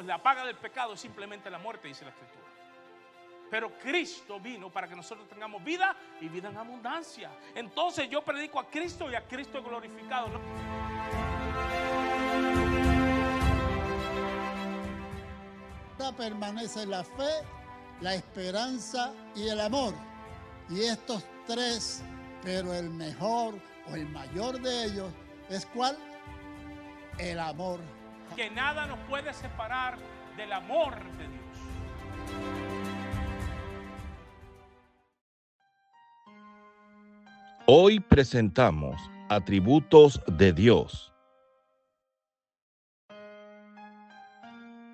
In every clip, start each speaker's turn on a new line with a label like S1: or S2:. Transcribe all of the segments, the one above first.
S1: pues la paga del pecado es simplemente la muerte, dice la Escritura. Pero Cristo vino para que nosotros tengamos vida y vida en abundancia. Entonces yo predico a Cristo y a Cristo glorificado, ¿no?
S2: Permanece la fe, la esperanza y el amor. Y estos tres, pero el mejor o el mayor de ellos es ¿cuál? El amor.
S1: Que nada nos puede separar del amor de Dios.
S3: Hoy presentamos Atributos de Dios.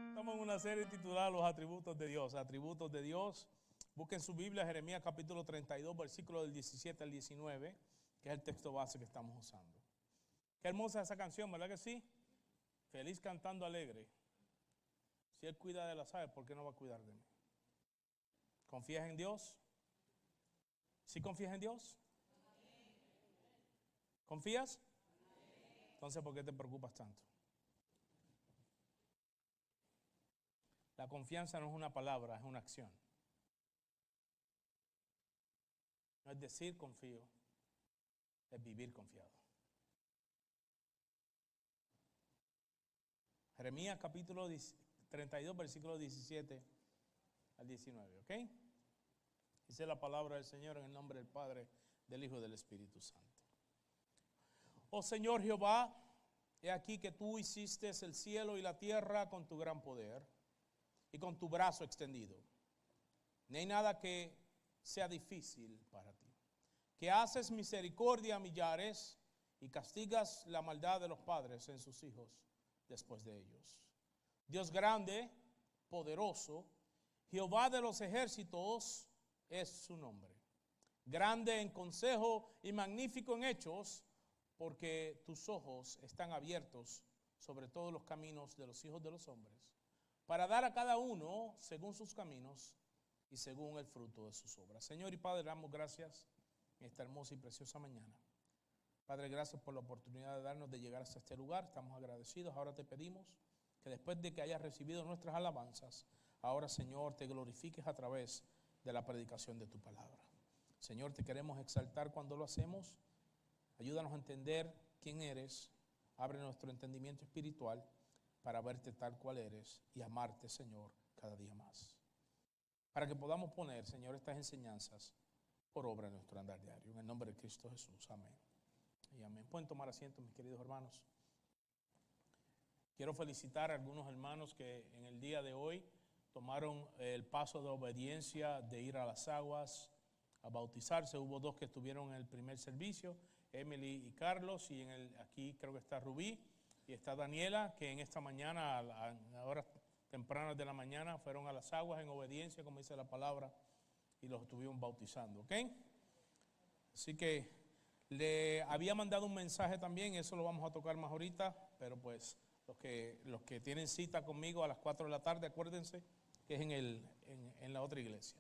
S1: Estamos en una serie titulada Los Atributos de Dios. Atributos de Dios. Busquen su Biblia, Jeremías capítulo 32, versículos del 17 al 19, que es el texto base que estamos usando. Qué hermosa esa canción, ¿verdad que sí? Feliz cantando alegre. Si Él cuida de las aves, ¿por qué no va a cuidar de mí? ¿Confías en Dios? ¿Sí confías en Dios? ¿Confías? Entonces, ¿por qué te preocupas tanto? La confianza no es una palabra, es una acción. No es decir confío, es vivir confiado. Jeremías capítulo 32, versículos 17 al 19, ¿ok? Dice la palabra del Señor en el nombre del Padre, del Hijo y del Espíritu Santo. Oh Señor Jehová, he aquí que tú hiciste el cielo y la tierra con tu gran poder y con tu brazo extendido. No hay nada que sea difícil para ti. Que haces misericordia a millares y castigas la maldad de los padres en sus hijos después de ellos. Dios grande, poderoso, Jehová de los ejércitos es su nombre. Grande en consejo y magnífico en hechos, porque tus ojos están abiertos sobre todos los caminos de los hijos de los hombres, para dar a cada uno según sus caminos y según el fruto de sus obras. Señor y Padre, damos gracias en esta hermosa y preciosa mañana. Padre, gracias por la oportunidad de darnos de llegar hasta este lugar. Estamos agradecidos. Ahora te pedimos que después de que hayas recibido nuestras alabanzas, ahora, Señor, te glorifiques a través de la predicación de tu palabra. Señor, te queremos exaltar cuando lo hacemos. Ayúdanos a entender quién eres. Abre nuestro entendimiento espiritual para verte tal cual eres y amarte, Señor, cada día más. Para que podamos poner, Señor, estas enseñanzas por obra en nuestro andar diario. En el nombre de Cristo Jesús. Amén. Y amén. Pueden tomar asiento, mis queridos hermanos. Quiero felicitar a algunos hermanos que en el día de hoy tomaron el paso de obediencia de ir a las aguas a bautizarse. Hubo dos que estuvieron en el primer servicio, Emily y Carlos, y aquí creo que está Rubí y está Daniela, que en esta mañana, a horas tempranas de la mañana, fueron a las aguas en obediencia, como dice la palabra, y los estuvieron bautizando, ¿ok? Así que le había mandado un mensaje también, eso lo vamos a tocar más ahorita, pero pues los que tienen cita conmigo a las 4 de la tarde, acuérdense que es en la otra iglesia.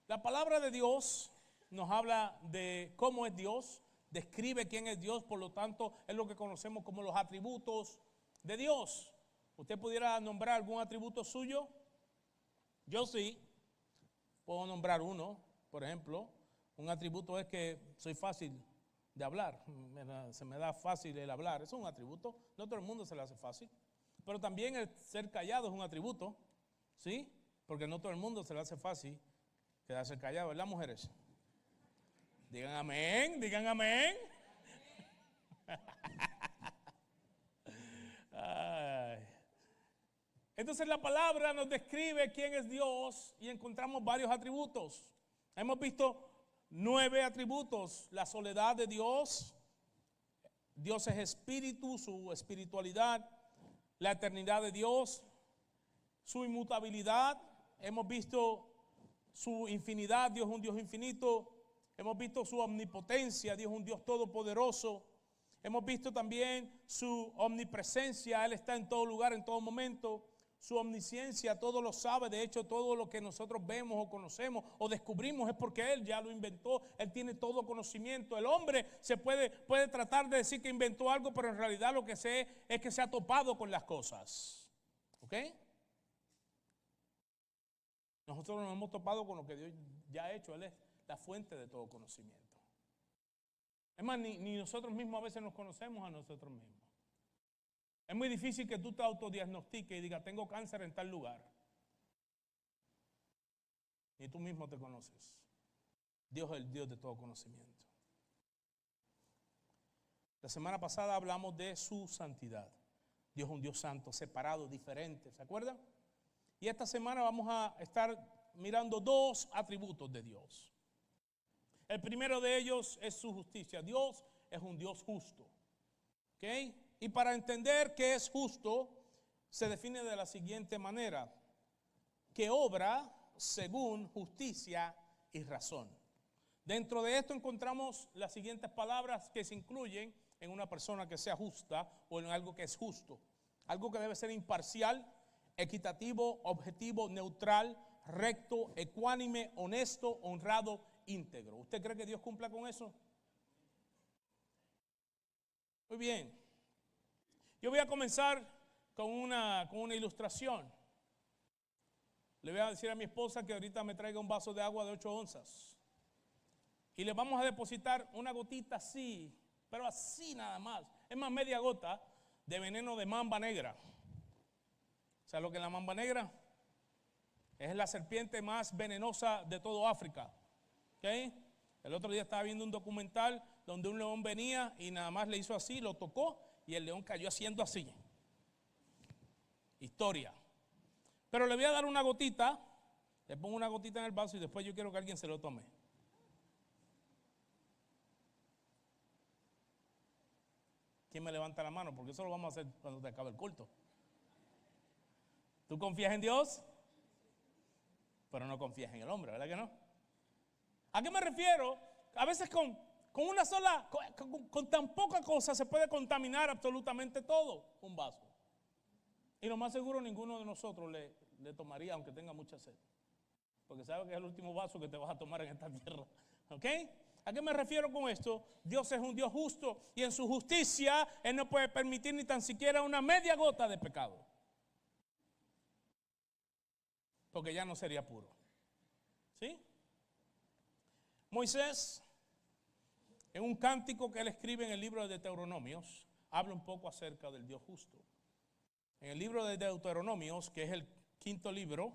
S1: La palabra de Dios nos habla de cómo es Dios, describe quién es Dios, por lo tanto es lo que conocemos como los atributos de Dios. ¿Usted pudiera nombrar algún atributo suyo? Yo sí, puedo nombrar uno, por ejemplo. Un atributo es que soy fácil de hablar, se me da fácil el hablar, eso es un atributo, no todo el mundo se le hace fácil. Pero también el ser callado es un atributo, ¿sí? Porque no todo el mundo se le hace fácil quedarse callado, ¿verdad, mujeres? Digan amén, digan amén. Entonces la palabra nos describe quién es Dios y encontramos varios atributos. Hemos visto 9 atributos: la soledad de Dios, Dios es espíritu, su espiritualidad, la eternidad de Dios, su inmutabilidad, hemos visto su infinidad, Dios es un Dios infinito, hemos visto su omnipotencia, Dios es un Dios todopoderoso, hemos visto también su omnipresencia, Él está en todo lugar, en todo momento. Su omnisciencia, todo lo sabe. De hecho, todo lo que nosotros vemos o conocemos o descubrimos es porque Él ya lo inventó. Él tiene todo conocimiento. El hombre se puede tratar de decir que inventó algo, pero en realidad lo que sé es que se ha topado con las cosas. ¿Ok? Nosotros nos hemos topado con lo que Dios ya ha hecho. Él es la fuente de todo conocimiento. Es más, ni nosotros mismos a veces nos conocemos a nosotros mismos. Es muy difícil que tú te autodiagnostiques y digas, tengo cáncer en tal lugar. Ni tú mismo te conoces. Dios es el Dios de todo conocimiento. La semana pasada hablamos de su santidad. Dios es un Dios santo, separado, diferente, ¿se acuerdan? Y esta semana vamos a estar mirando dos atributos de Dios. El primero de ellos es su justicia. Dios es un Dios justo. ¿Ok? Y para entender qué es justo, se define de la siguiente manera: que obra según justicia y razón. Dentro de esto encontramos las siguientes palabras que se incluyen en una persona que sea justa o en algo que es justo. Algo que debe ser imparcial, equitativo, objetivo, neutral, recto, ecuánime, honesto, honrado, íntegro. ¿Usted cree que Dios cumpla con eso? Muy bien. Yo voy a comenzar con una ilustración. Le voy a decir a mi esposa que ahorita me traiga un vaso de agua de 8 onzas. Y le vamos a depositar una gotita así, pero así nada más. Es más, media gota de veneno de mamba negra. ¿Sabes lo que es la mamba negra? Es la serpiente más venenosa de todo África. ¿Okay? El otro día estaba viendo un documental donde un león venía y nada más le hizo así, lo tocó y el león cayó haciendo así. Historia. Pero le voy a dar una gotita, le pongo una gotita en el vaso y después yo quiero que alguien se lo tome. ¿Quién me levanta la mano? Porque eso lo vamos a hacer cuando te acabe el culto. ¿Tú confías en Dios? Pero no confías en el hombre, ¿verdad que no? ¿A qué me refiero? A veces con una sola, con tan poca cosa se puede contaminar absolutamente todo un vaso. Y lo más seguro ninguno de nosotros le tomaría aunque tenga mucha sed. Porque sabe que es el último vaso que te vas a tomar en esta tierra. ¿Ok? ¿A qué me refiero con esto? Dios es un Dios justo y en su justicia Él no puede permitir ni tan siquiera una media gota de pecado. Porque ya no sería puro. ¿Sí? Moisés, en un cántico que él escribe en el libro de Deuteronomios, habla un poco acerca del Dios justo. En el libro de Deuteronomios, que es el quinto libro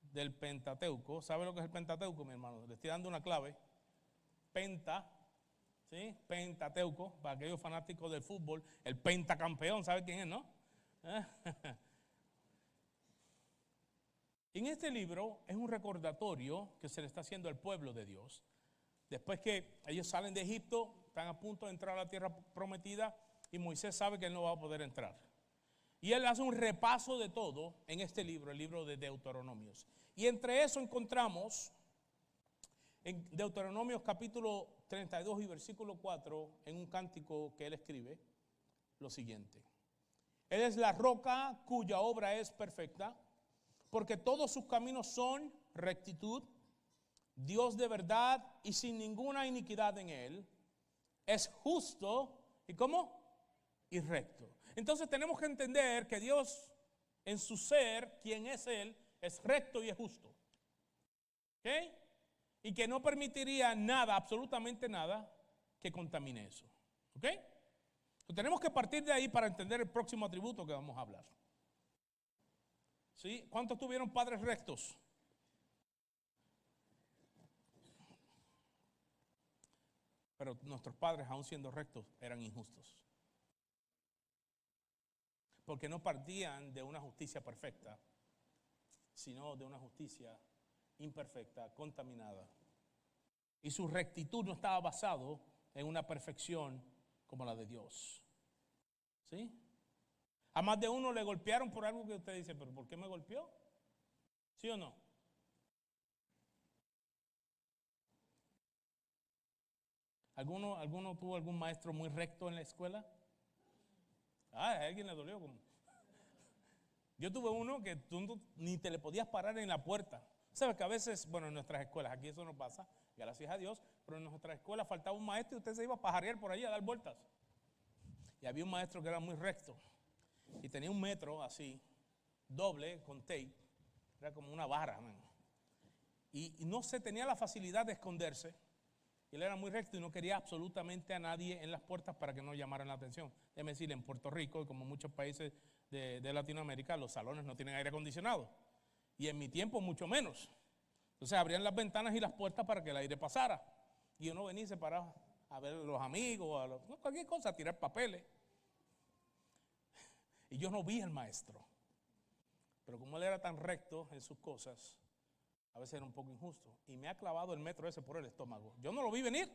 S1: del Pentateuco, ¿sabe lo que es el Pentateuco, mi hermano? Le estoy dando una clave. Penta, ¿sí? Pentateuco, para aquellos fanáticos del fútbol, el pentacampeón, ¿sabe quién es, no? En este libro es un recordatorio que se le está haciendo al pueblo de Dios. Después que ellos salen de Egipto, están a punto de entrar a la tierra prometida y Moisés sabe que él no va a poder entrar. Y él hace un repaso de todo en este libro, el libro de Deuteronomios. Y entre eso encontramos en Deuteronomios capítulo 32 y versículo 4, en un cántico que él escribe, lo siguiente: Él es la roca cuya obra es perfecta, porque todos sus caminos son rectitud, Dios de verdad y sin ninguna iniquidad en él, es justo, ¿y cómo? Y recto. Entonces tenemos que entender que Dios en su ser, quien es Él, es recto y es justo. ¿Ok? Y que no permitiría nada, absolutamente nada, que contamine eso. ¿Ok? Entonces, tenemos que partir de ahí para entender el próximo atributo que vamos a hablar. ¿Sí? ¿Cuántos tuvieron padres rectos? Pero nuestros padres, aun siendo rectos, eran injustos. Porque no partían de una justicia perfecta, sino de una justicia imperfecta, contaminada. Y su rectitud no estaba basado en una perfección como la de Dios. ¿Sí? A más de uno le golpearon por algo que usted dice, pero ¿por qué me golpeó? ¿Sí o no? ¿Alguno tuvo algún maestro muy recto en la escuela? A alguien le dolió. Yo tuve uno que tú ni te le podías parar en la puerta. ¿Sabes que a veces, bueno, en nuestras escuelas, aquí eso no pasa, gracias a Dios, pero en nuestras escuelas faltaba un maestro y usted se iba a pajarear por ahí a dar vueltas. Y había un maestro que era muy recto y tenía 1 metro así doble con tape, era como una barra, man. Y no se tenía la facilidad de esconderse. Él era muy recto y no quería absolutamente a nadie en las puertas para que no llamaran la atención. Déjeme decirle, en Puerto Rico, y como en muchos países de Latinoamérica, los salones no tienen aire acondicionado. Y en mi tiempo mucho menos. Entonces abrían las ventanas y las puertas para que el aire pasara. Y uno venía y se paraba a ver a los amigos, cualquier cosa, a tirar papeles. Y yo no vi al maestro. Pero como él era tan recto en sus cosas, a veces era un poco injusto. Y me ha clavado el metro ese por el estómago. Yo no lo vi venir.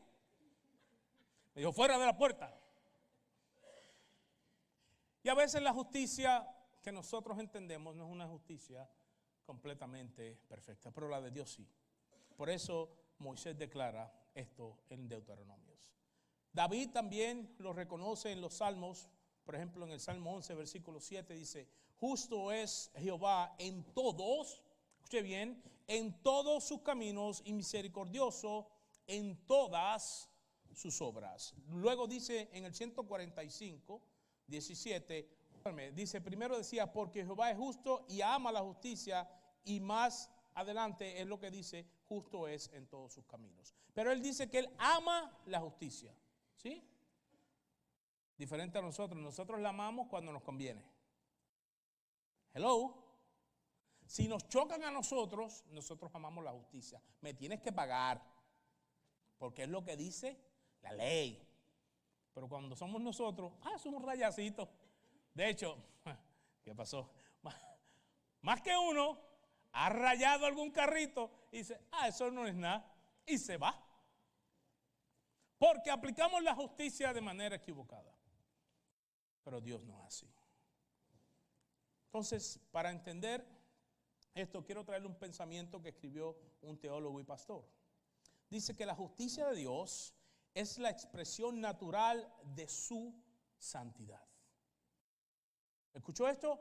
S1: Me dijo, fuera de la puerta. Y a veces la justicia que nosotros entendemos no es una justicia completamente perfecta, pero la de Dios sí. Por eso Moisés declara esto en Deuteronomios. David también lo reconoce en los Salmos. Por ejemplo, en el Salmo 11, versículo 7 dice, justo es Jehová en todos, escuche bien, en todos sus caminos y misericordioso en todas sus obras. Luego dice en el 145, 17, dice, primero decía, porque Jehová es justo y ama la justicia, y más adelante es lo que dice, justo es en todos sus caminos. Pero él dice que él ama la justicia, ¿sí? Diferente a nosotros la amamos cuando nos conviene. Hello. Si nos chocan a nosotros amamos la justicia. Me tienes que pagar, porque es lo que dice la ley. Pero cuando somos nosotros, somos rayacitos. De hecho, ¿qué pasó? Más que uno ha rayado algún carrito y dice, eso no es nada, y se va. Porque aplicamos la justicia de manera equivocada. Pero Dios no es así. Entonces, para entender esto, quiero traerle un pensamiento que escribió un teólogo y pastor. Dice que la justicia de Dios es la expresión natural de su santidad. ¿Escuchó esto?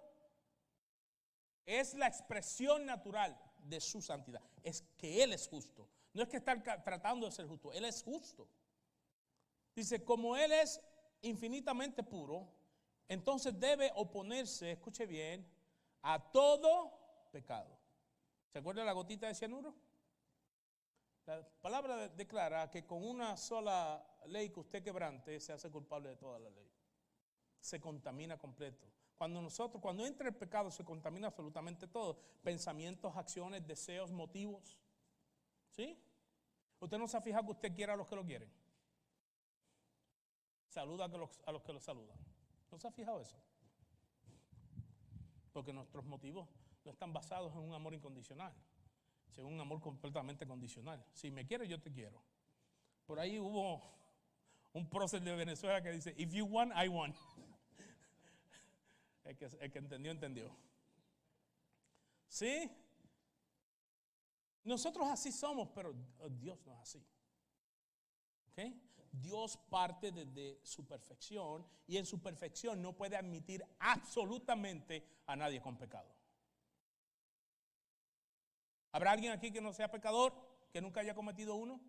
S1: Es la expresión natural de su santidad. Es que Él es justo. No es que está tratando de ser justo. Él es justo. Dice, como Él es infinitamente puro, entonces debe oponerse, escuche bien, a todo pecado. ¿Se acuerda la gotita de cianuro? La palabra declara que con una sola ley que usted quebrante se hace culpable de toda la ley. Se contamina completo. Cuando entra el pecado se contamina absolutamente todo. Pensamientos, acciones, deseos, motivos. ¿Sí? Usted no se ha fijado que usted quiere a los que lo quieren. Saluda a los que lo saludan. ¿No se ha fijado eso? Porque nuestros motivos no están basados en un amor incondicional, sino en un amor completamente condicional. Si me quieres, yo te quiero. Por ahí hubo un prócer de Venezuela que dice, if you want, I want. El que entendió, entendió. ¿Sí? Nosotros así somos, pero Dios no es así. ¿Ok? Dios parte desde su perfección y en su perfección no puede admitir absolutamente a nadie con pecado. ¿Habrá alguien aquí que no sea pecador, que nunca haya cometido uno?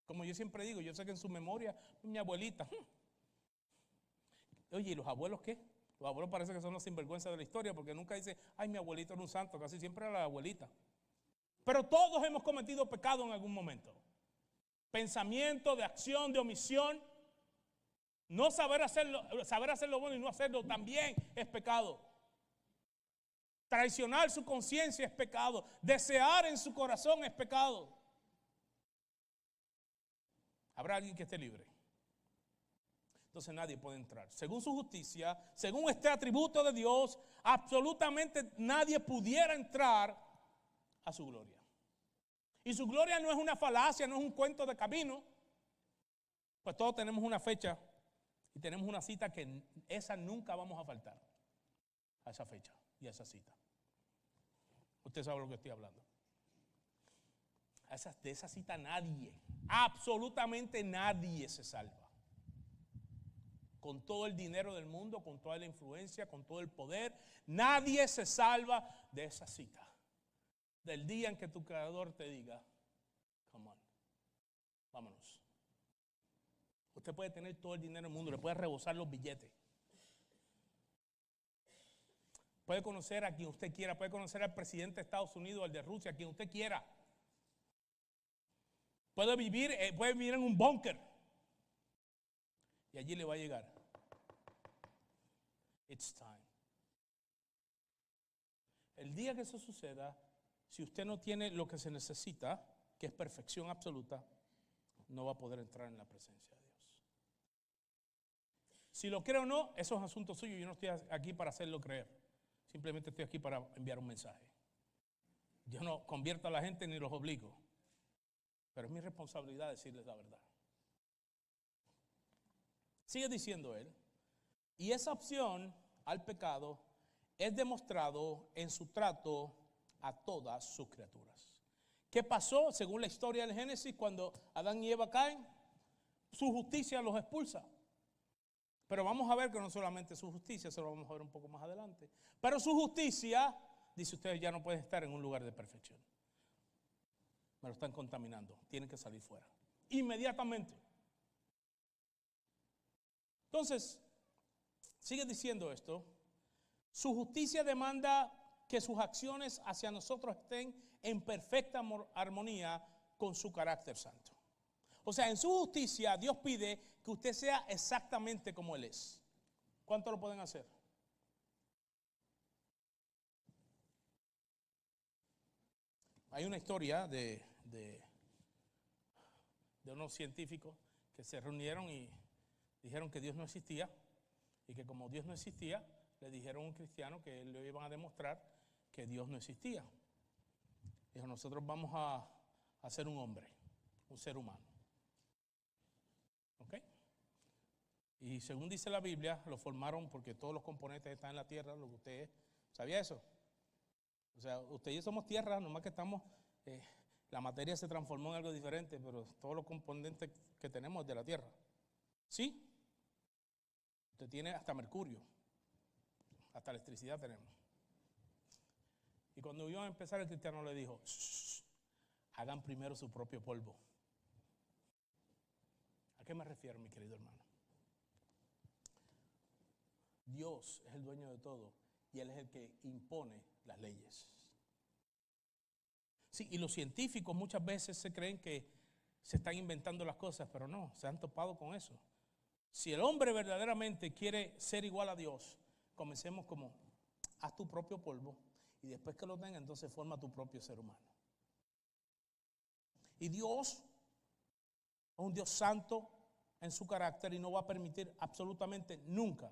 S1: Como yo siempre digo, yo sé que en su memoria, mi abuelita. Oye, ¿y los abuelos qué? Los abuelos parece que son los sinvergüenzas de la historia porque nunca dice, ay, mi abuelito era un santo, casi siempre era la abuelita. Pero todos hemos cometido pecado en algún momento. Pensamiento, de acción, de omisión. No saber hacerlo bueno y no hacerlo también es pecado. Traicionar su conciencia es pecado. Desear en su corazón es pecado. ¿Habrá alguien que esté libre? Entonces nadie puede entrar. Según su justicia, según este atributo de Dios, absolutamente nadie pudiera entrar a su gloria. Y su gloria no es una falacia, no es un cuento de camino. Pues todos tenemos una fecha y tenemos una cita que esa nunca vamos a faltar. A esa fecha y a esa cita. Usted sabe lo que estoy hablando. De esa cita nadie, absolutamente nadie se salva. Con todo el dinero del mundo, con toda la influencia, con todo el poder, nadie se salva de esa cita. Del día en que tu creador te diga, come on, vámonos. Usted puede tener todo el dinero del mundo, le puede rebosar los billetes. Puede conocer a quien usted quiera, puede conocer al presidente de Estados Unidos, al de Rusia, a quien usted quiera. Puede vivir en un búnker. Y allí le va a llegar. It's time. El día que eso suceda, si usted no tiene lo que se necesita, que es perfección absoluta, no va a poder entrar en la presencia de Dios. Si lo cree o no, eso es asunto suyo. Yo no estoy aquí para hacerlo creer. Simplemente estoy aquí para enviar un mensaje. Yo no convierto a la gente ni los obligo. Pero es mi responsabilidad decirles la verdad. Sigue diciendo él. Y esa opción al pecado es demostrado en su trato a todas sus criaturas. ¿Qué pasó? Según la historia del Génesis, cuando Adán y Eva caen, su justicia los expulsa. Pero vamos a ver que no solamente su justicia, eso lo vamos a ver un poco más adelante. Pero su justicia, dice ustedes, ya no pueden estar en un lugar de perfección. Me lo están contaminando, tienen que salir fuera. Inmediatamente. Entonces, sigue diciendo esto. Su justicia demanda que sus acciones hacia nosotros estén en perfecta armonía con su carácter santo. O sea, en su justicia Dios pide que usted sea exactamente como Él es. ¿Cuánto lo pueden hacer? Hay una historia de unos científicos que se reunieron y dijeron que Dios no existía y que como Dios no existía, le dijeron a un cristiano que le iban a demostrar que Dios no existía. Dijo, nosotros vamos a hacer un hombre, un ser humano. ¿Ok? Y según dice la Biblia, lo formaron porque todos los componentes están en la tierra, lo que usted es. ¿Sabía eso? O sea, usted y yo somos tierra, nomás que estamos, la materia se transformó en algo diferente, pero todos los componentes que tenemos es de la tierra. ¿Sí? Usted tiene hasta mercurio, hasta electricidad tenemos. Y cuando iban a empezar, el cristiano le dijo, hagan primero su propio polvo. ¿A qué me refiero, mi querido hermano? Dios es el dueño de todo y Él es el que impone las leyes. Sí, y los científicos muchas veces se creen que se están inventando las cosas, pero no, se han topado con eso. Si el hombre verdaderamente quiere ser igual a Dios, comencemos como, haz tu propio polvo y después que lo tenga, entonces forma tu propio ser humano. Y Dios es un Dios santo en su carácter y no va a permitir absolutamente nunca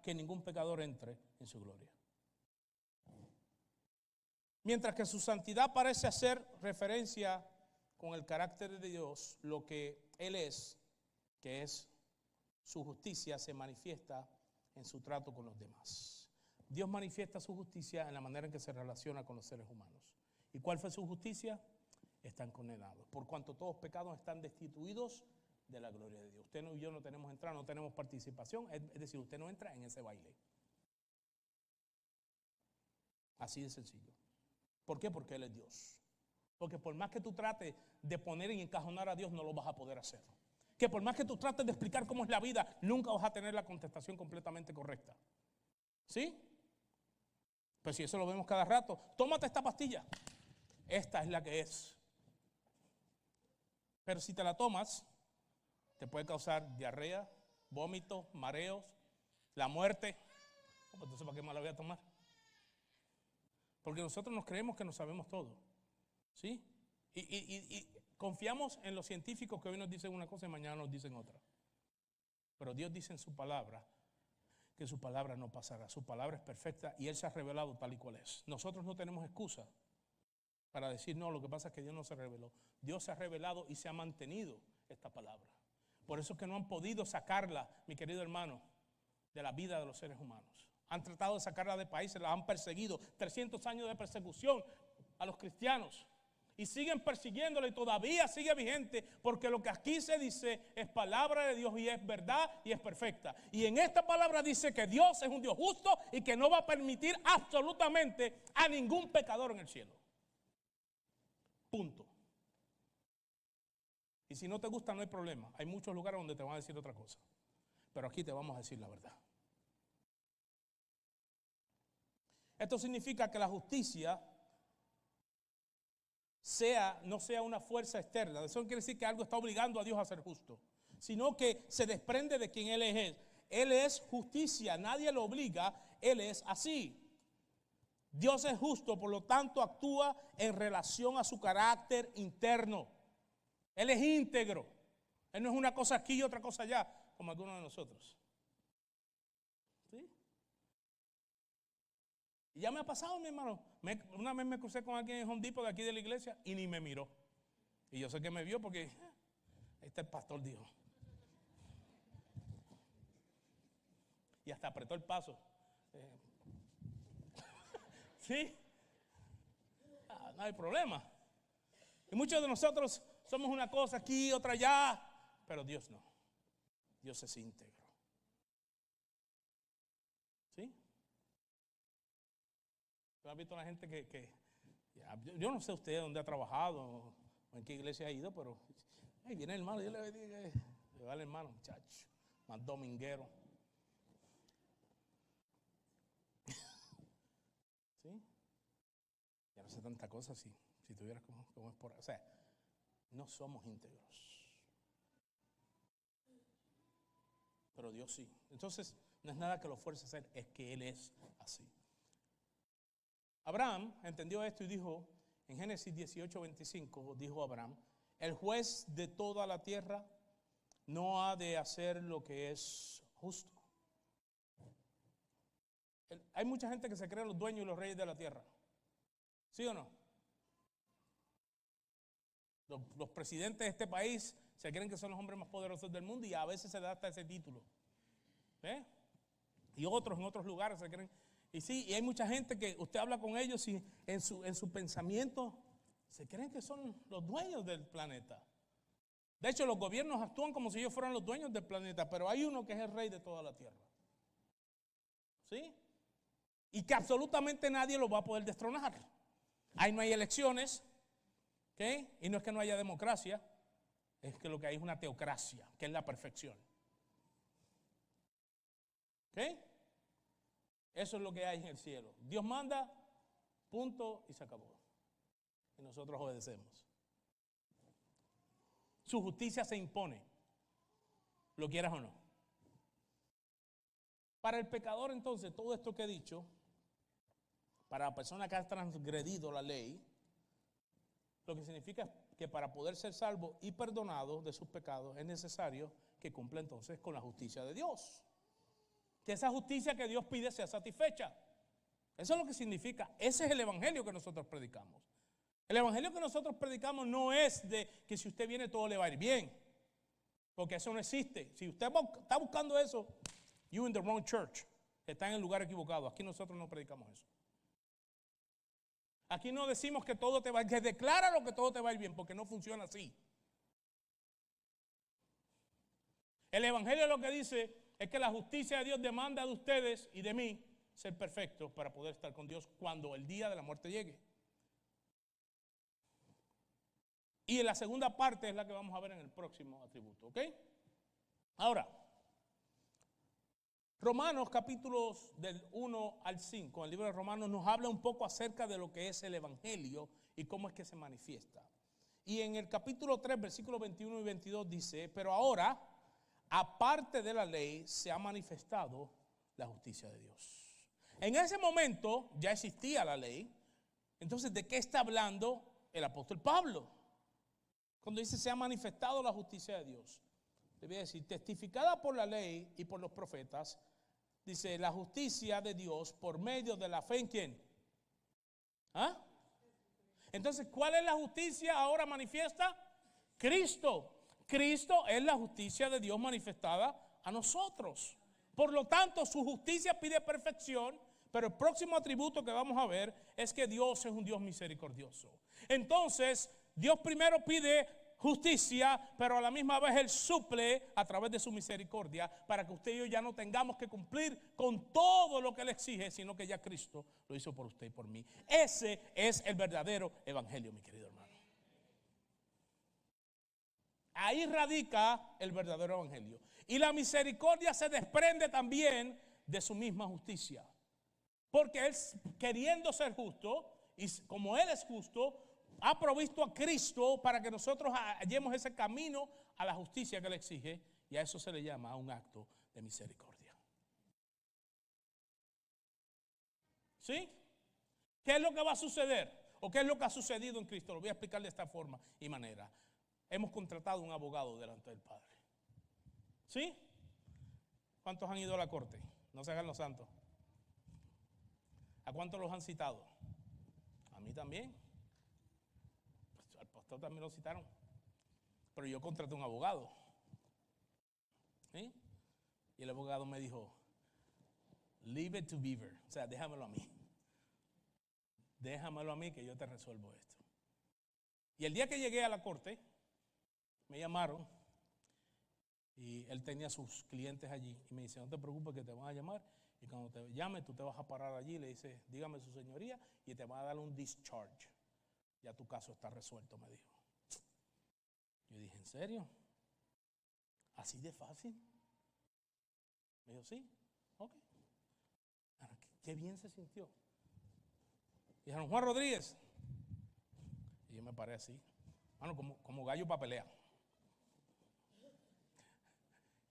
S1: que ningún pecador entre en su gloria. Mientras que su santidad parece hacer referencia con el carácter de Dios, lo que Él es, que es su justicia, se manifiesta en su trato con los demás. Dios manifiesta su justicia en la manera en que se relaciona con los seres humanos. ¿Y cuál fue su justicia? Están condenados, por cuanto todos pecados están destituidos de la gloria de Dios. Usted y yo no tenemos entrada, no tenemos participación, es decir, usted no entra en ese baile. Así de sencillo. ¿Por qué? Porque Él es Dios. Porque por más que tú trates de poner y encajonar a Dios, no lo vas a poder hacer. Que por más que tú trates de explicar cómo es la vida, nunca vas a tener la contestación completamente correcta. ¿Sí? Pues si eso lo vemos cada rato, tómate esta pastilla. Esta es la que es. Pero si te la tomas, te puede causar diarrea, vómitos, mareos, la muerte. Pues entonces, ¿para qué me la voy a tomar? Porque nosotros nos creemos que nos sabemos todo. ¿Sí? Y confiamos en los científicos que hoy nos dicen una cosa y mañana nos dicen otra. Pero Dios dice en su palabra que su palabra no pasará. Su palabra es perfecta y Él se ha revelado tal y cual es. Nosotros no tenemos excusa para decir, no, lo que pasa es que Dios no se reveló. Dios se ha revelado y se ha mantenido esta palabra. Por eso es que no han podido sacarla, mi querido hermano, de la vida de los seres humanos. Han tratado de sacarla de países, la han perseguido. 300 años de persecución a los cristianos. Y siguen persiguiéndola y todavía sigue vigente, porque lo que aquí se dice es palabra de Dios y es verdad y es perfecta. Y en esta palabra dice que Dios es un Dios justo y que no va a permitir absolutamente a ningún pecador en el cielo. Punto. Y si no te gusta, no hay problema. Hay muchos lugares donde te van a decir otra cosa. Pero aquí te vamos a decir la verdad. Esto significa que la justicia no sea una fuerza externa. Eso no quiere decir que algo está obligando a Dios a ser justo, sino que se desprende de quien Él es. Él es justicia, nadie lo obliga, Él es así. Dios es justo, por lo tanto actúa en relación a su carácter interno. Él es íntegro. Él no es una cosa aquí y otra cosa allá, como algunos de nosotros. ¿Sí? Y ya me ha pasado, mi hermano. Una vez me crucé con alguien en Home Depot de aquí de la iglesia y ni me miró. Y yo sé que me vio porque ahí está el pastor, dijo. Y hasta apretó el paso. ¿Sí? No hay problema. Y muchos de nosotros somos una cosa aquí, otra allá, pero Dios no. Dios es íntegro. ¿Sí? ¿Tú has visto a la gente que yo no sé usted dónde ha trabajado o en qué iglesia ha ido, pero ahí viene el hermano, yo le digo, le va el hermano, muchacho, más dominguero. ¿Sí? Ya no sé tanta cosa si tuvieras como es por... O sea, no somos íntegros. Pero Dios sí. Entonces, no es nada que lo fuerce a hacer, es que Él es así. Abraham entendió esto y dijo, en Génesis 18:25, dijo Abraham, el juez de toda la tierra no ha de hacer lo que es justo. Hay mucha gente que se cree los dueños y los reyes de la tierra. ¿Sí o no? Los presidentes de este país se creen que son los hombres más poderosos del mundo y a veces se da hasta ese título. Y otros en otros lugares se creen. Y sí, y hay mucha gente que usted habla con ellos y en su pensamiento se creen que son los dueños del planeta. De hecho, los gobiernos actúan como si ellos fueran los dueños del planeta, pero hay uno que es el rey de toda la tierra. ¿Sí? Y que absolutamente nadie lo va a poder destronar. Ahí no hay elecciones, ¿okay? Y no es que no haya democracia, es que lo que hay es una teocracia, que es la perfección. ¿Ok? Eso es lo que hay en el cielo. Dios manda, punto, y se acabó. Y nosotros obedecemos. Su justicia se impone, lo quieras o no. Para el pecador, entonces, todo esto que he dicho, para la persona que ha transgredido la ley, lo que significa que para poder ser salvo y perdonado de sus pecados es necesario que cumpla entonces con la justicia de Dios. Que esa justicia que Dios pide sea satisfecha. Eso es lo que significa. Ese es el evangelio que nosotros predicamos. El evangelio que nosotros predicamos no es de que si usted viene todo le va a ir bien. Porque eso no existe. Si usted está buscando eso, you in the wrong church. Está en el lugar equivocado. Aquí nosotros no predicamos eso. Aquí no decimos que todo te va a ir bien, que decláralo que todo te va a ir bien, porque no funciona así. El evangelio lo que dice es que la justicia de Dios demanda de ustedes y de mí ser perfectos para poder estar con Dios cuando el día de la muerte llegue. Y en la segunda parte es la que vamos a ver en el próximo atributo, ¿ok? Ahora, Romanos capítulos del 1 al 5, el libro de Romanos nos habla un poco acerca de lo que es el evangelio y cómo es que se manifiesta. Y en el capítulo 3, versículos 21 y 22 dice, pero ahora, aparte de la ley, se ha manifestado la justicia de Dios. En ese momento ya existía la ley. Entonces, ¿de qué está hablando el apóstol Pablo? Cuando dice se ha manifestado la justicia de Dios. Debe decir, testificada por la ley y por los profetas, dice la justicia de Dios por medio de la fe en ¿quién? ¿Ah? Entonces, ¿cuál es la justicia ahora manifiesta? Cristo. Cristo es la justicia de Dios manifestada a nosotros. Por lo tanto, su justicia pide perfección, pero el próximo atributo que vamos a ver es que Dios es un Dios misericordioso. Entonces, Dios primero pide justicia, pero a la misma vez Él suple a través de su misericordia para que usted y yo ya no tengamos que cumplir con todo lo que Él exige, sino que ya Cristo lo hizo por usted y por mí. Ese es el verdadero evangelio, mi querido hermano. Ahí radica el verdadero evangelio. Y la misericordia se desprende también de su misma justicia. Porque Él, queriendo ser justo, y como Él es justo, ha provisto a Cristo para que nosotros hallemos ese camino a la justicia que Él exige, y a eso se le llama un acto de misericordia. ¿Sí? ¿Qué es lo que va a suceder? ¿O qué es lo que ha sucedido en Cristo? Lo voy a explicar de esta forma y manera. Hemos contratado un abogado delante del Padre. ¿Sí? ¿Cuántos han ido a la corte? No se hagan los santos. ¿A cuántos los han citado? A mí también. Pues al pastor también lo citaron. Pero yo contraté un abogado. ¿Sí? Y el abogado me dijo, leave it to Beaver. O sea, déjamelo a mí. Déjamelo a mí que yo te resuelvo esto. Y el día que llegué a la corte, me llamaron y él tenía sus clientes allí. Y me dice, no te preocupes que te van a llamar. Y cuando te llame, tú te vas a parar allí y le dices, dígame su señoría, y te van a dar un discharge. Ya tu caso está resuelto, me dijo. Yo dije, ¿en serio? ¿Así de fácil? Me dijo, sí, ok. Qué bien se sintió. Dijeron, Juan Rodríguez. Y yo me paré así. Bueno, como gallo para pelear.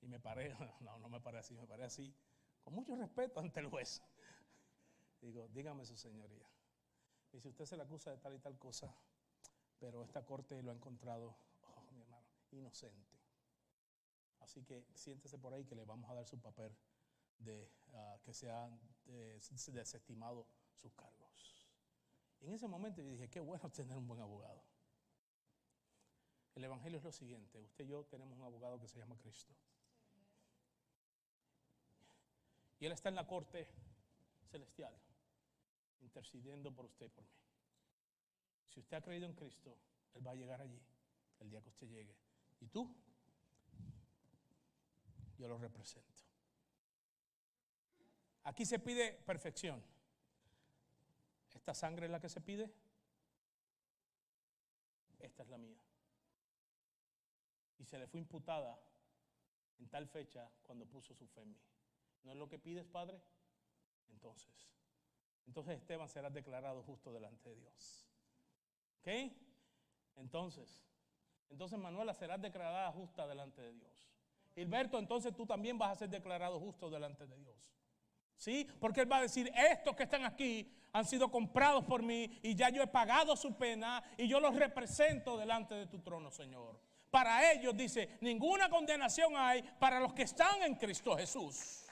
S1: Y me paré, no me paré así, me paré así, con mucho respeto ante el juez. Digo, dígame su señoría. Y si usted se le acusa de tal y tal cosa, pero esta corte lo ha encontrado, mi hermano, inocente. Así que siéntese por ahí que le vamos a dar su papel de que se han desestimado sus cargos. Y en ese momento yo dije, qué bueno tener un buen abogado. El evangelio es lo siguiente, usted y yo tenemos un abogado que se llama Cristo. Y Él está en la corte celestial, intercediendo por usted y por mí. Si usted ha creído en Cristo, Él va a llegar allí, el día que usted llegue. ¿Y tú? Yo lo represento. Aquí se pide perfección. ¿Esta sangre es la que se pide? Esta es la mía. Y se le fue imputada en tal fecha cuando puso su fe en mí. ¿No es lo que pides, Padre? Entonces Esteban será declarado justo delante de Dios. ¿Ok? Entonces Manuela será declarada justa delante de Dios. Gilberto, entonces tú también vas a ser declarado justo delante de Dios. ¿Sí? Porque Él va a decir, estos que están aquí han sido comprados por mí y ya yo he pagado su pena y yo los represento delante de tu trono, Señor. Para ellos, dice, ninguna condenación hay para los que están en Cristo Jesús.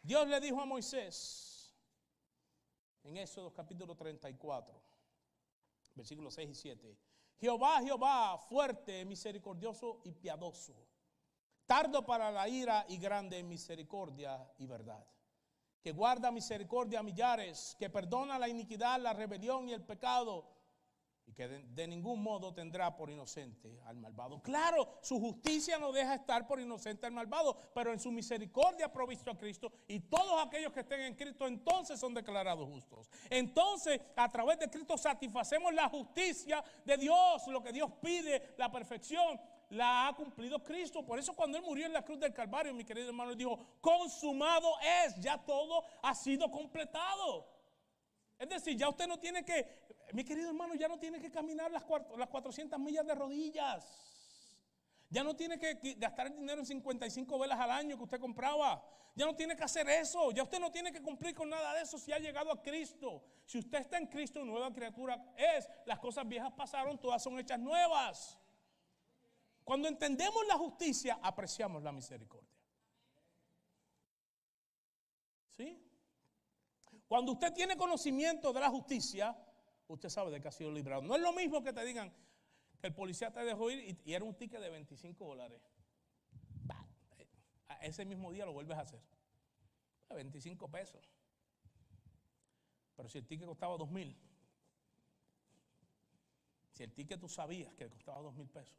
S1: Dios le dijo a Moisés en Éxodo capítulo 34, versículos 6 y 7. Jehová, Jehová, fuerte, misericordioso y piadoso, tardo para la ira y grande en misericordia y verdad, que guarda misericordia a millares, que perdona la iniquidad, la rebelión y el pecado, y que de ningún modo tendrá por inocente al malvado. Claro, su justicia no deja estar por inocente al malvado, pero en su misericordia ha provisto a Cristo, y todos aquellos que estén en Cristo entonces son declarados justos. Entonces, a través de Cristo satisfacemos la justicia de Dios, lo que Dios pide, la perfección, la ha cumplido Cristo. Por eso cuando Él murió en la cruz del Calvario, mi querido hermano, Él dijo, consumado es, ya todo ha sido completado. Es decir, ya usted no tiene que, mi querido hermano, ya no tiene que caminar las 400 millas de rodillas. Ya no tiene que gastar el dinero en 55 velas al año que usted compraba. Ya no tiene que hacer eso. Ya usted no tiene que cumplir con nada de eso si ha llegado a Cristo. Si usted está en Cristo, nueva criatura es. Las cosas viejas pasaron, todas son hechas nuevas. Cuando entendemos la justicia, apreciamos la misericordia. ¿Sí? Cuando usted tiene conocimiento de la justicia, usted sabe de que ha sido librado. No es lo mismo que te digan que el policía te dejó ir y era un ticket de $25. Ese mismo día lo vuelves a hacer. 25 pesos. Pero si el ticket costaba 2,000, si el ticket tú sabías que costaba 2,000 pesos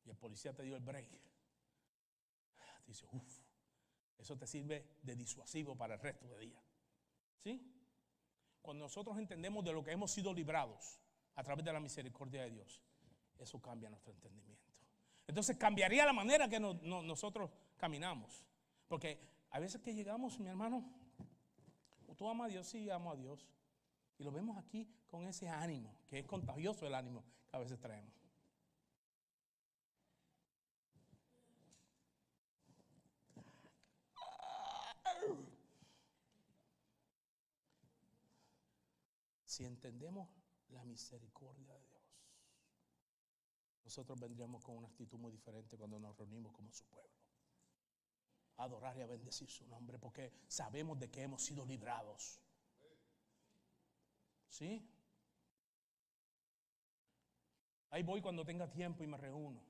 S1: y el policía te dio el break, te dice, eso te sirve de disuasivo para el resto del día. ¿Sí? Cuando nosotros entendemos de lo que hemos sido librados a través de la misericordia de Dios, eso cambia nuestro entendimiento. Entonces cambiaría la manera que nosotros caminamos. Porque a veces que llegamos, mi hermano, tú amas a Dios, sí, amo a Dios. Y lo vemos aquí con ese ánimo, que es contagioso el ánimo que a veces traemos. Si entendemos la misericordia de Dios, nosotros vendríamos con una actitud muy diferente cuando nos reunimos como su pueblo. A adorar y a bendecir su nombre, porque sabemos de que hemos sido librados. ¿Sí? Ahí voy cuando tenga tiempo y me reúno.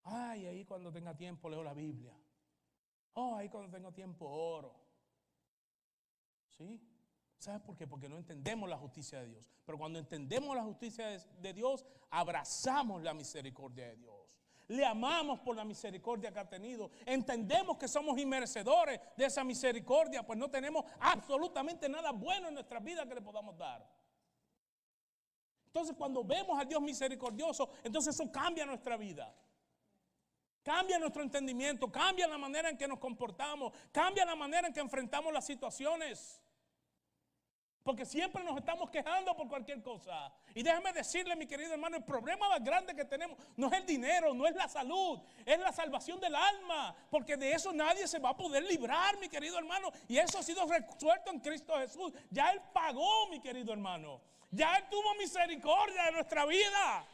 S1: Ay, ahí cuando tenga tiempo leo la Biblia. Oh, ahí cuando tengo tiempo oro. ¿Sí? ¿Sabes por qué? Porque no entendemos la justicia de Dios. Pero cuando entendemos la justicia de Dios, abrazamos la misericordia de Dios. Le amamos por la misericordia que ha tenido. Entendemos que somos inmerecedores de esa misericordia, pues no tenemos absolutamente nada bueno en nuestra vida que le podamos dar. Entonces, cuando vemos a Dios misericordioso, entonces eso cambia nuestra vida. Cambia nuestro entendimiento, cambia la manera en que nos comportamos, cambia la manera en que enfrentamos las situaciones. Porque siempre nos estamos quejando por cualquier cosa. Y déjeme decirle, mi querido hermano, el problema más grande que tenemos no es el dinero, no es la salud, es la salvación del alma. Porque de eso nadie se va a poder librar, mi querido hermano. Y eso ha sido resuelto en Cristo Jesús. Ya Él pagó, mi querido hermano. Ya Él tuvo misericordia de nuestra vida.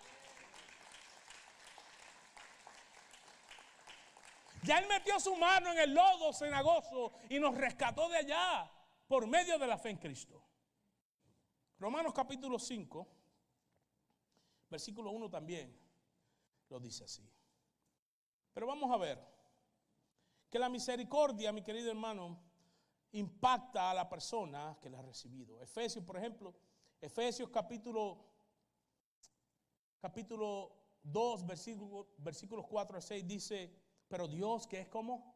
S1: Ya Él metió su mano en el lodo cenagoso y nos rescató de allá por medio de la fe en Cristo. Romanos capítulo 5, versículo 1 también lo dice así. Pero vamos a ver que la misericordia, mi querido hermano, impacta a la persona que la ha recibido. Efesios, por ejemplo, Efesios capítulo 2, versículos 4 a 6 dice, pero Dios que es como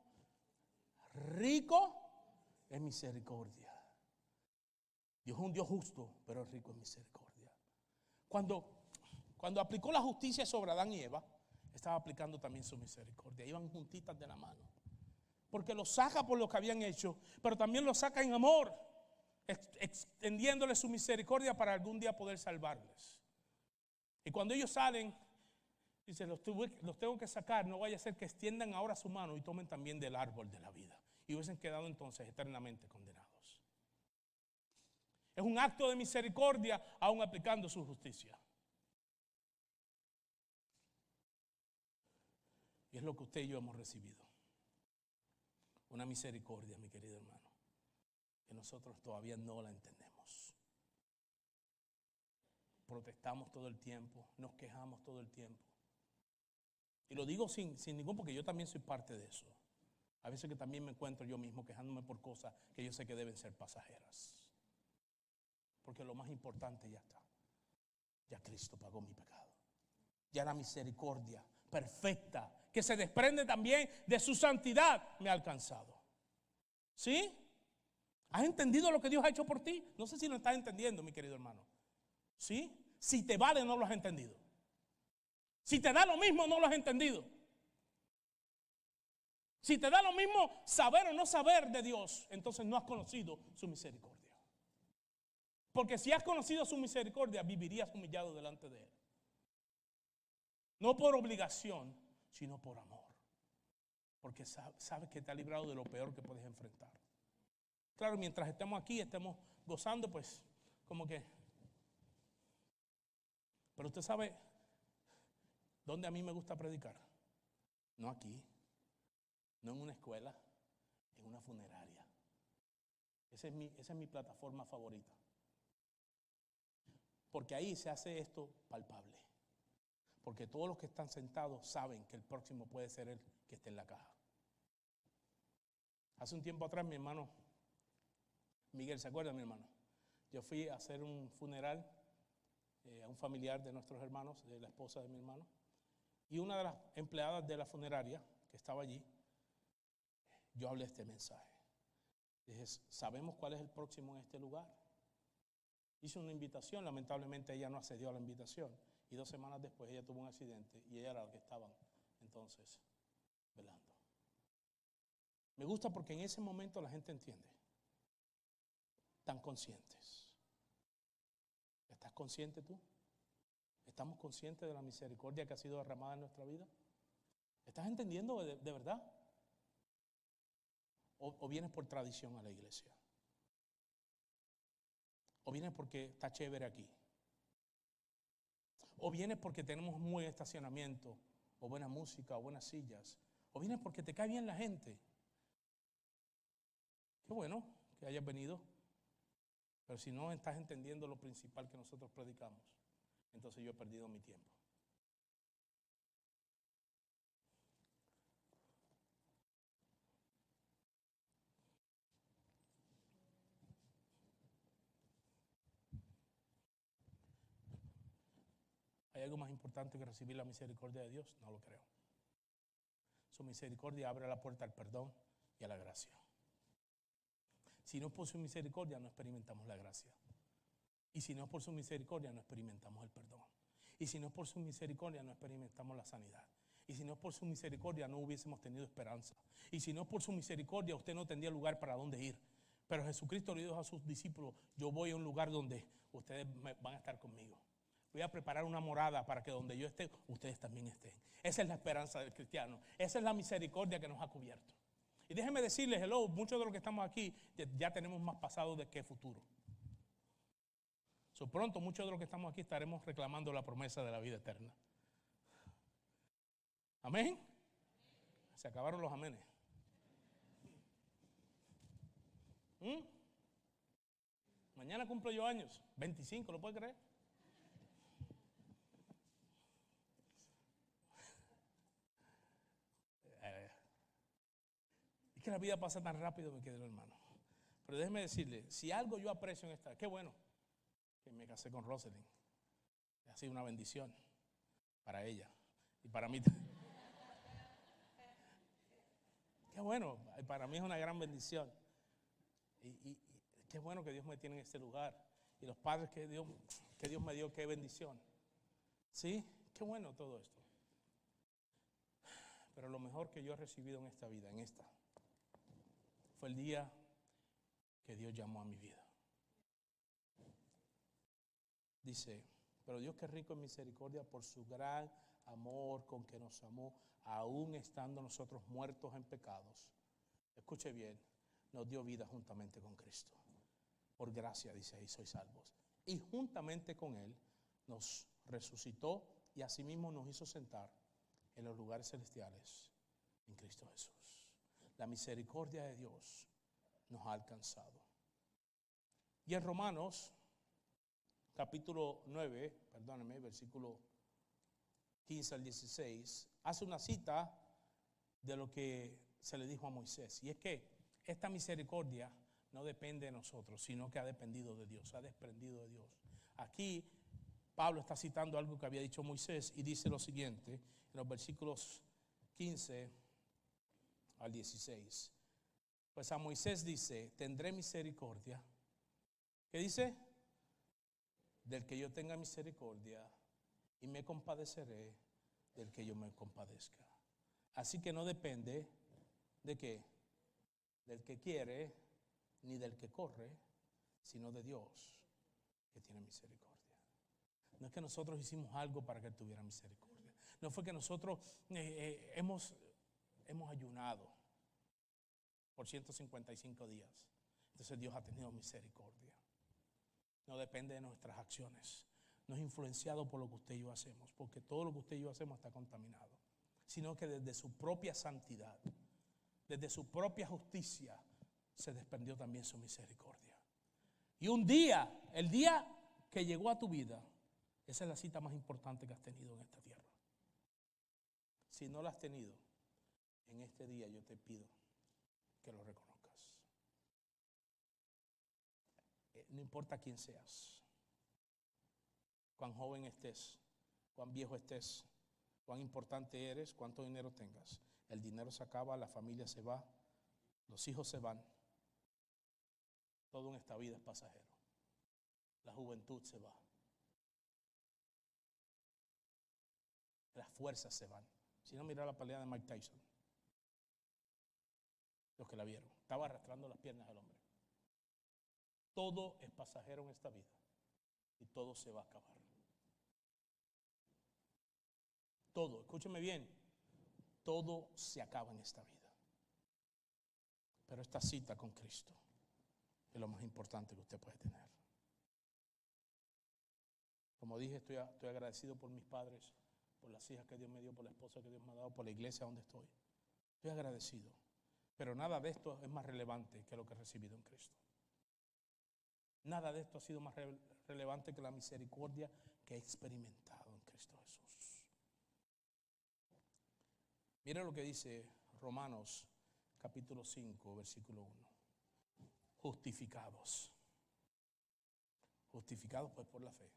S1: rico en misericordia. Dios es un Dios justo, pero es rico en misericordia. Cuando aplicó la justicia sobre Adán y Eva, estaba aplicando también su misericordia. Iban juntitas de la mano. Porque los saca por lo que habían hecho, pero también los saca en amor, extendiéndoles su misericordia para algún día poder salvarles. Y cuando ellos salen, dice, los tengo que sacar, no vaya a ser que extiendan ahora su mano y tomen también del árbol de la vida. Y hubiesen quedado entonces eternamente condenados. Es un acto de misericordia aún aplicando su justicia. Y es lo que usted y yo hemos recibido. Una misericordia, mi querido hermano, que nosotros todavía no la entendemos. Protestamos todo el tiempo, nos quejamos todo el tiempo. Y lo digo sin ningún, porque yo también soy parte de eso. A veces que también me encuentro yo mismo quejándome por cosas que yo sé que deben ser pasajeras. Porque lo más importante ya está. Ya Cristo pagó mi pecado. Ya la misericordia perfecta, que se desprende también de su santidad, me ha alcanzado. ¿Sí? ¿Has entendido lo que Dios ha hecho por ti? No sé si lo estás entendiendo, mi querido hermano. ¿Sí? Si te vale, no lo has entendido. Si te da lo mismo, no lo has entendido. Si te da lo mismo saber o no saber de Dios, entonces no has conocido su misericordia. Porque si has conocido su misericordia, vivirías humillado delante de Él. No por obligación, sino por amor. Porque sabes que te ha librado de lo peor que puedes enfrentar. Claro, mientras estemos aquí, estemos gozando, pues, como que. Pero usted sabe dónde a mí me gusta predicar. No aquí, no en una escuela, en una funeraria. Esa es mi plataforma favorita. Porque ahí se hace esto palpable. Porque todos los que están sentados saben que el próximo puede ser el que esté en la caja. Hace un tiempo atrás mi hermano Miguel, ¿se acuerda mi hermano? Yo fui a hacer un funeral a un familiar de nuestros hermanos, de la esposa de mi hermano. Y una de las empleadas de la funeraria que estaba allí, yo hablé este mensaje. Dije, ¿sabemos cuál es el próximo en este lugar? Hice una invitación, lamentablemente ella no accedió a la invitación. Y 2 semanas después ella tuvo un accidente y ella era la que estaba entonces velando. Me gusta porque en ese momento la gente entiende. Están conscientes. ¿Estás consciente tú? ¿Estamos conscientes de la misericordia que ha sido derramada en nuestra vida? ¿Estás entendiendo de verdad? ¿O vienes por tradición a la iglesia? ¿O vienes porque está chévere aquí? ¿O vienes porque tenemos un buen estacionamiento, o buena música, o buenas sillas? ¿O vienes porque te cae bien la gente? Qué bueno que hayas venido. Pero si no estás entendiendo lo principal que nosotros predicamos, entonces yo he perdido mi tiempo. ¿Hay algo más importante que recibir la misericordia de Dios? No lo creo. Su misericordia abre la puerta al perdón y a la gracia. Si no es por su misericordia, no experimentamos la gracia. Y si no es por su misericordia, no experimentamos el perdón. Y si no es por su misericordia, no experimentamos la sanidad. Y si no es por su misericordia, no hubiésemos tenido esperanza. Y si no es por su misericordia, usted no tendría lugar para dónde ir. Pero Jesucristo le dijo a sus discípulos: yo voy a un lugar donde ustedes van a estar conmigo. Voy a preparar una morada para que donde yo esté, ustedes también estén. Esa es la esperanza del cristiano. Esa es la misericordia que nos ha cubierto. Y déjenme decirles, muchos de los que estamos aquí ya tenemos más pasado de que futuro. Pronto muchos de los que estamos aquí estaremos reclamando la promesa de la vida eterna. Amén. Se acabaron los amenes. Mañana cumplo yo años, 25, ¿lo puede creer? Es que la vida pasa tan rápido, me quedo, hermano. Pero déjeme decirle, si algo yo aprecio en esta, qué bueno que me casé con Rosalind. Ha sido una bendición para ella y para mí. Qué bueno, para mí es una gran bendición. Y qué bueno que Dios me tiene en este lugar. Y los padres que Dios me dio, qué bendición. ¿Sí? Qué bueno todo esto. Pero lo mejor que yo he recibido en esta vida, fue el día que Dios llamó a mi vida. Dice: pero Dios, que es rico en misericordia, por su gran amor con que nos amó, aún estando nosotros muertos en pecados, escuche bien, nos dio vida juntamente con Cristo. Por gracia, dice ahí, sois salvos. Y juntamente con Él nos resucitó y asimismo nos hizo sentar en los lugares celestiales en Cristo Jesús. La misericordia de Dios nos ha alcanzado. Y en Romanos capítulo 9, versículo 15 al 16, hace una cita de lo que se le dijo a Moisés. Y es que esta misericordia no depende de nosotros, sino que ha dependido de Dios, ha desprendido de Dios. Aquí Pablo está citando algo que había dicho Moisés y dice lo siguiente, en los versículos 15 al 16. Pues a Moisés dice: tendré misericordia. ¿Qué dice? Del que yo tenga misericordia, y me compadeceré del que yo me compadezca. Así que no depende de qué, del que quiere, ni del que corre, sino de Dios, que tiene misericordia. No es que nosotros hicimos algo para que Él tuviera misericordia. No fue que nosotros hemos ayunado por 155 días. Entonces Dios ha tenido misericordia. No depende de nuestras acciones. No es influenciado por lo que usted y yo hacemos, porque todo lo que usted y yo hacemos está contaminado. Sino que desde su propia santidad, desde su propia justicia, se desprendió también su misericordia. Y un día, el día que llegó a tu vida, esa es la cita más importante que has tenido en esta tierra. Si no la has tenido, en este día yo te pido que lo reconozcas. No importa quién seas, cuán joven estés, cuán viejo estés, cuán importante eres, cuánto dinero tengas. El dinero se acaba, la familia se va, los hijos se van. Todo en esta vida es pasajero. La juventud se va. Las fuerzas se van. Si no, mira la pelea de Mike Tyson. Los que la vieron. Estaba arrastrando las piernas del hombre. Todo es pasajero en esta vida y todo se va a acabar. Todo, escúcheme bien, todo se acaba en esta vida. Pero esta cita con Cristo es lo más importante que usted puede tener. Como dije, estoy agradecido por mis padres, por las hijas que Dios me dio, por la esposa que Dios me ha dado, por la iglesia donde estoy. Estoy agradecido. Pero nada de esto es más relevante que lo que he recibido en Cristo. Nada de esto ha sido más relevante que la misericordia que he experimentado en Cristo Jesús. Mira lo que dice Romanos capítulo 5, versículo 1. Justificados. Justificados pues por la fe.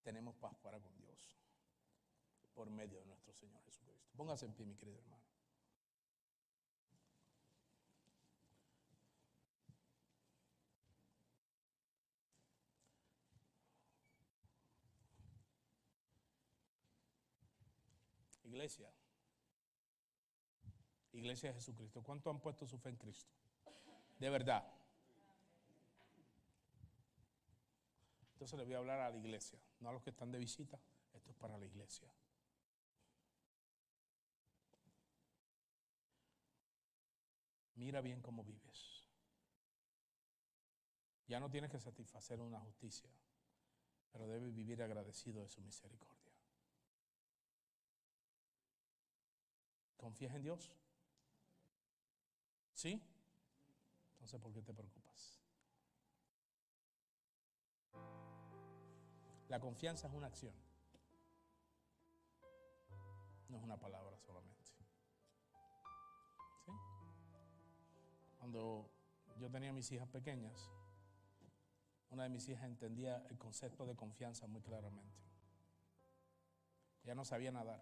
S1: Tenemos paz para con Dios por medio de nuestro Señor Jesucristo. Póngase en pie, mi querido hermano. Iglesia de Jesucristo, ¿cuánto han puesto su fe en Cristo? De verdad. Entonces le voy a hablar a la iglesia, no a los que están de visita. Esto es para la iglesia. Mira bien cómo vives. Ya no tienes que satisfacer una justicia, pero debes vivir agradecido de su misericordia. ¿Confías en Dios? ¿Sí? Entonces, ¿por qué te preocupas? La confianza es una acción, no es una palabra solamente. ¿Sí? Cuando yo tenía mis hijas pequeñas, una de mis hijas entendía el concepto de confianza muy claramente. Ella no sabía nadar.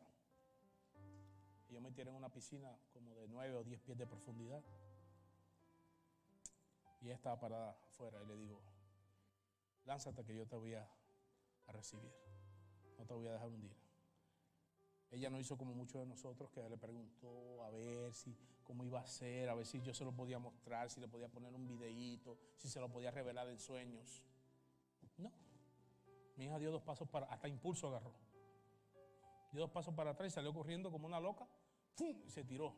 S1: Y yo me tiré en una piscina como de 9 o 10 pies de profundidad. Y ella estaba parada afuera y le digo, lánzate que yo te voy a recibir. No te voy a dejar hundir. Ella no hizo como muchos de nosotros, que le preguntó a ver cómo iba a ser, a ver si yo se lo podía mostrar, si le podía poner un videíto, si se lo podía revelar en sueños. No. Mi hija dio 2 pasos para, hasta impulso agarró. Dio 2 pasos para atrás y salió corriendo como una loca. ¡Fum! Y se tiró.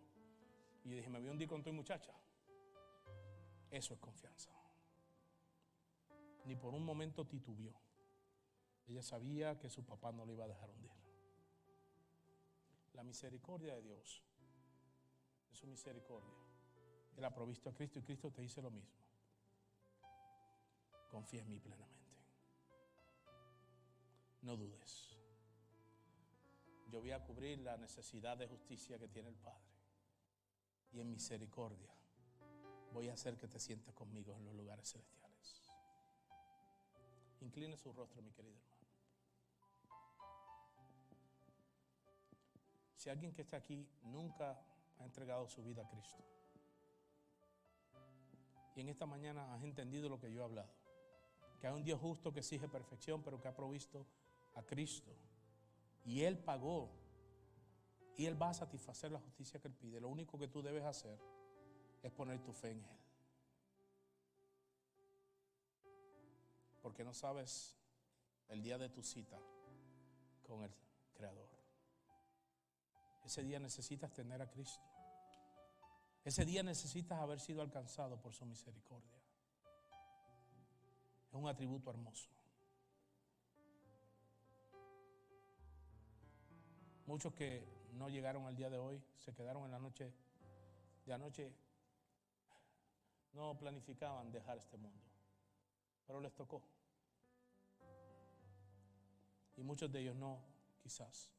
S1: Y yo dije, me voy a hundir con tu muchacha. Eso es confianza. Ni por un momento titubeó. Ella sabía que su papá no le iba a dejar hundir. La misericordia de Dios es su misericordia. Él ha provisto a Cristo y Cristo te dice lo mismo. Confía en mí plenamente. No dudes. Yo voy a cubrir la necesidad de justicia que tiene el Padre. Y en misericordia voy a hacer que te sientes conmigo en los lugares celestiales. Incline su rostro, mi querido hermano. Si alguien que está aquí nunca ha entregado su vida a Cristo, y en esta mañana has entendido lo que yo he hablado, que hay un Dios justo que exige perfección, pero que ha provisto a Cristo, y Él pagó, y Él va a satisfacer la justicia que Él pide. Lo único que tú debes hacer es poner tu fe en Él. Porque no sabes el día de tu cita con el Creador. Ese día necesitas tener a Cristo. Ese día necesitas haber sido alcanzado por su misericordia. Es un atributo hermoso. Muchos que no llegaron al día de hoy, se quedaron en la noche de anoche, no planificaban dejar este mundo, pero les tocó. Y muchos de ellos no, quizás,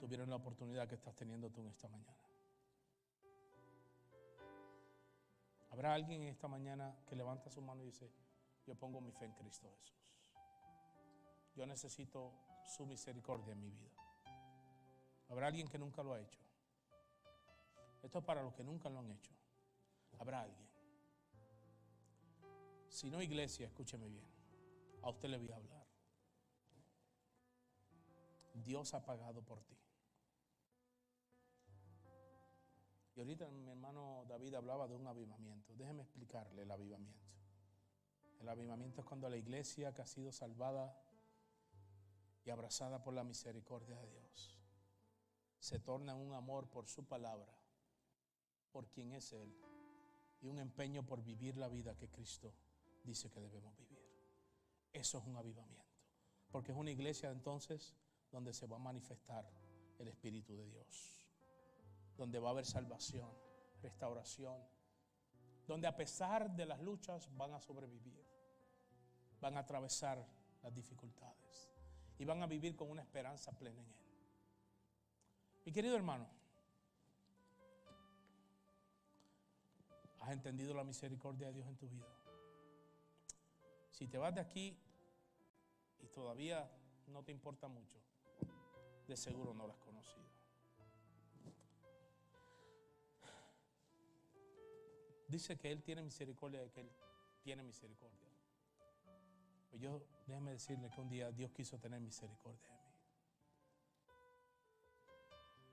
S1: tuvieron la oportunidad que estás teniendo tú en esta mañana. Habrá alguien en esta mañana que levanta su mano y dice, yo pongo mi fe en Cristo Jesús. Yo necesito su misericordia en mi vida. Habrá alguien que nunca lo ha hecho. Esto es para los que nunca lo han hecho. Habrá alguien. Si no, iglesia, escúcheme bien. A usted le voy a hablar. Dios ha pagado por ti. Y ahorita mi hermano David hablaba de un avivamiento. Déjeme explicarle el avivamiento. El avivamiento es cuando la iglesia que ha sido salvada y abrazada por la misericordia de Dios se torna en un amor por su palabra, por quien es Él, y un empeño por vivir la vida que Cristo dice que debemos vivir. Eso es un avivamiento, porque es una iglesia entonces donde se va a manifestar el Espíritu de Dios, donde va a haber salvación, restauración, donde a pesar de las luchas van a sobrevivir, van a atravesar las dificultades y van a vivir con una esperanza plena en Él. Mi querido hermano, ¿has entendido la misericordia de Dios en tu vida? Si te vas de aquí y todavía no te importa mucho, de seguro no lo has conocido. Dice que Él tiene misericordia de que Él tiene misericordia. Pues déjeme decirle que un día Dios quiso tener misericordia de mí.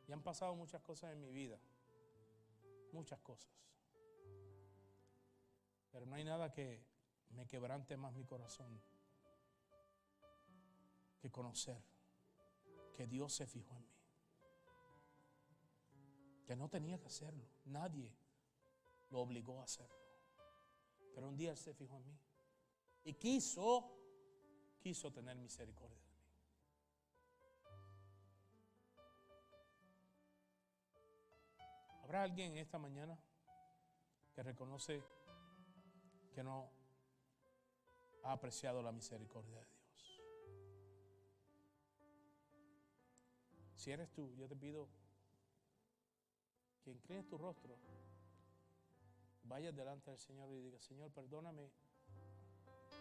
S1: Y han pasado muchas cosas en mi vida, muchas cosas. Pero no hay nada que me quebrante más mi corazón que conocer que Dios se fijó en mí. Que no tenía que hacerlo, nadie lo obligó a hacerlo. Pero un día Él se fijó en mí y quiso tener misericordia de mí. ¿Habrá alguien esta mañana que reconoce que no ha apreciado la misericordia de Dios? Si eres tú, yo te pido que inclines tu rostro, vayas delante del Señor y digas: Señor, perdóname,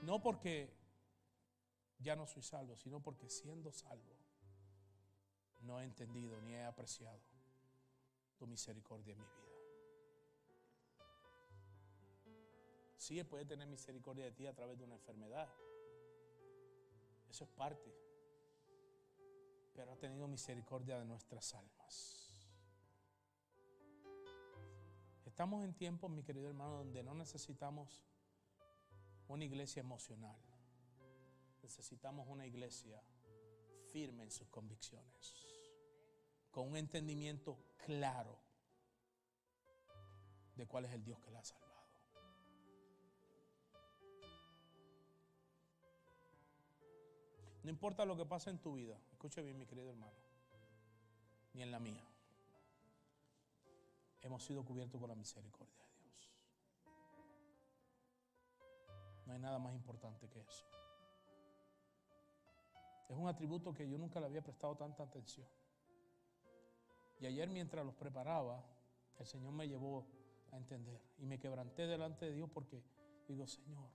S1: no porque ya no soy salvo, sino porque siendo salvo no he entendido ni he apreciado tu misericordia en mi vida. Sí, Él puede tener misericordia de ti a través de una enfermedad. Eso es parte. Pero ha tenido misericordia de nuestras almas. Estamos en tiempos, mi querido hermano, donde no necesitamos una iglesia emocional. Necesitamos una iglesia firme en sus convicciones, con un entendimiento claro de cuál es el Dios que la ha salvado. No importa lo que pase en tu vida, escuche bien, mi querido hermano, ni en la mía. Hemos sido cubiertos con la misericordia de Dios. No hay nada más importante que eso. Es un atributo que yo nunca le había prestado tanta atención. Y ayer, mientras los preparaba, el Señor me llevó a entender y me quebranté delante de Dios, porque digo: Señor,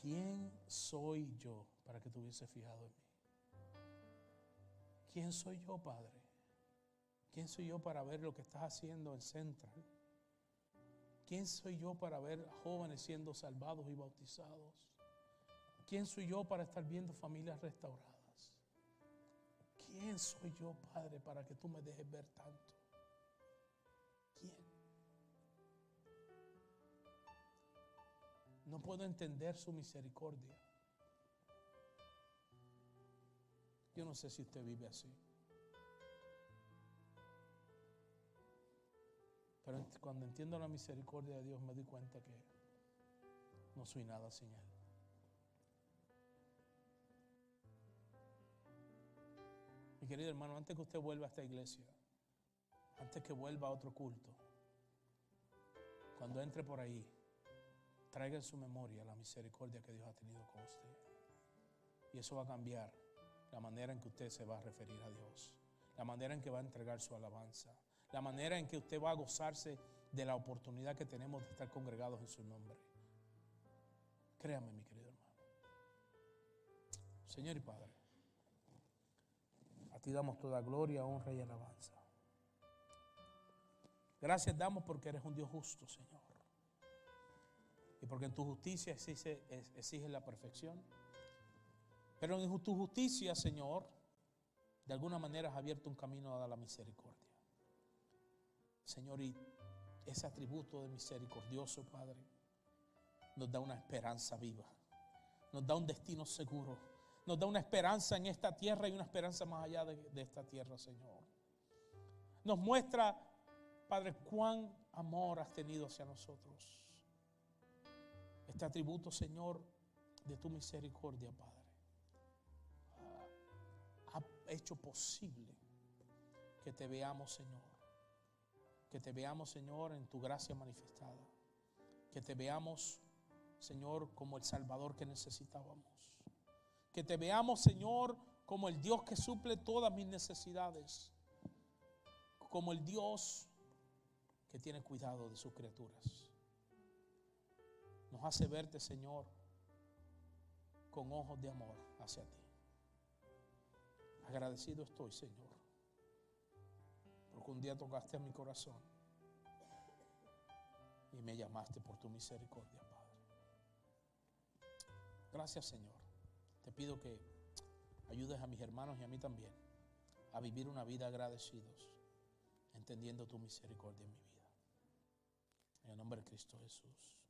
S1: ¿quién soy yo para que te hubiese fijado en mí? ¿Quién soy yo, Padre? ¿Quién soy yo para ver lo que estás haciendo en Central? ¿Quién soy yo para ver jóvenes siendo salvados y bautizados? ¿Quién soy yo para estar viendo familias restauradas? ¿Quién soy yo, Padre, para que tú me dejes ver tanto? ¿Quién? No puedo entender su misericordia. Yo no sé si usted vive así. Pero cuando entiendo la misericordia de Dios, me doy cuenta que no soy nada sin Él. Mi querido hermano, antes que usted vuelva a esta iglesia, antes que vuelva a otro culto, cuando entre por ahí, traiga en su memoria la misericordia que Dios ha tenido con usted. Y eso va a cambiar la manera en que usted se va a referir a Dios, la manera en que va a entregar su alabanza, la manera en que usted va a gozarse de la oportunidad que tenemos de estar congregados en su nombre. Créame, mi querido hermano. Señor y Padre, a ti damos toda gloria, honra y alabanza. Gracias damos porque eres un Dios justo, Señor. Y porque en tu justicia exige la perfección. Pero en tu justicia, Señor, de alguna manera has abierto un camino a la misericordia. Señor, y ese atributo de misericordioso, Padre, nos da una esperanza viva, nos da un destino seguro, nos da una esperanza en esta tierra y una esperanza más allá de esta tierra, Señor. Nos muestra, Padre, cuán amor has tenido hacia nosotros. Este atributo, Señor, de tu misericordia, Padre, ha hecho posible que te veamos, Señor. Que te veamos, Señor, en tu gracia manifestada. Que te veamos, Señor, como el Salvador que necesitábamos. Que te veamos, Señor, como el Dios que suple todas mis necesidades. Como el Dios que tiene cuidado de sus criaturas. Nos hace verte, Señor, con ojos de amor hacia ti. Agradecido estoy, Señor, porque un día tocaste a mi corazón y me llamaste por tu misericordia, Padre. Gracias, Señor. Te pido que ayudes a mis hermanos y a mí también a vivir una vida agradecidos, entendiendo tu misericordia en mi vida. En el nombre de Cristo Jesús.